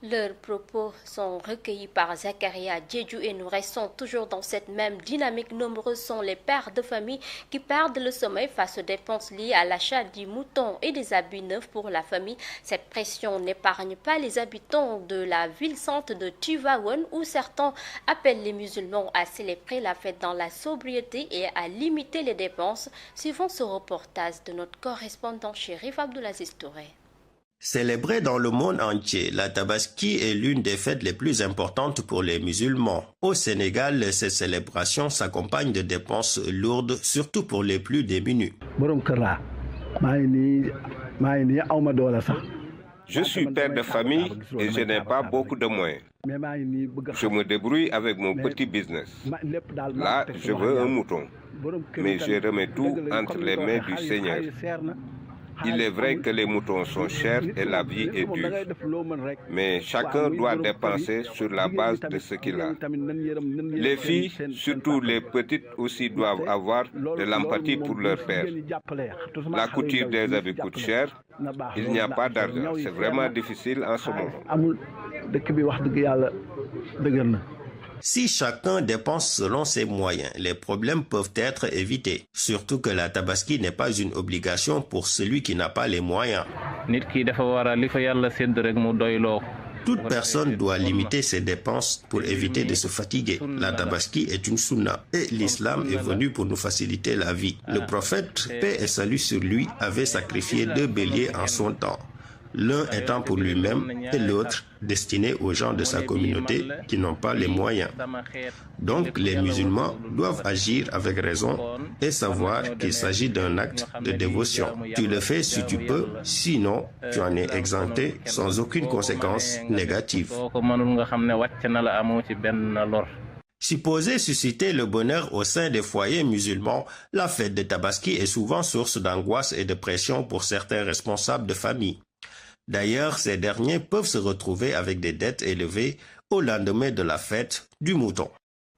Leurs propos sont recueillis par Zakaria Djedju et nous restons toujours dans cette même dynamique. Nombreux sont les pères de famille qui perdent le sommeil face aux dépenses liées à l'achat du mouton et des habits neufs pour la famille. Cette pression n'épargne pas les habitants de la ville sainte de Tivaouane où certains appellent les musulmans à célébrer la fête dans la sobriété et à limiter les dépenses. Suivant ce reportage de notre correspondant Chérif Abdoulaziz Touré. Célébrée dans le monde entier, la Tabaski est l'une des fêtes les plus importantes pour les musulmans. Au Sénégal, ces célébrations s'accompagnent de dépenses lourdes, surtout pour les plus démunis. Je suis père de famille et je n'ai pas beaucoup de moyens. Je me débrouille avec mon petit business. Là, je veux un mouton, mais je remets tout entre les mains du Seigneur. Il est vrai que les moutons sont chers et la vie est dure, mais chacun doit dépenser sur la base de ce qu'il a. Les filles, surtout les petites aussi, doivent avoir de l'empathie pour leur père. La couture des habits coûte cher, il n'y a pas d'argent, c'est vraiment difficile en ce moment. Si chacun dépense selon ses moyens, les problèmes peuvent être évités. Surtout que la Tabaski n'est pas une obligation pour celui qui n'a pas les moyens. Toute personne doit limiter ses dépenses pour éviter de se fatiguer. La Tabaski est une sunna et l'islam est venu pour nous faciliter la vie. Le prophète, paix et salut sur lui, avait sacrifié 2 béliers en son temps. L'un étant pour lui-même et l'autre destiné aux gens de sa communauté qui n'ont pas les moyens. Donc les musulmans doivent agir avec raison et savoir qu'il s'agit d'un acte de dévotion. Tu le fais si tu peux, sinon tu en es exempté sans aucune conséquence négative. Supposée susciter le bonheur au sein des foyers musulmans, la fête de Tabaski est souvent source d'angoisse et de pression pour certains responsables de famille. D'ailleurs, ces derniers peuvent se retrouver avec des dettes élevées au lendemain de la fête du mouton.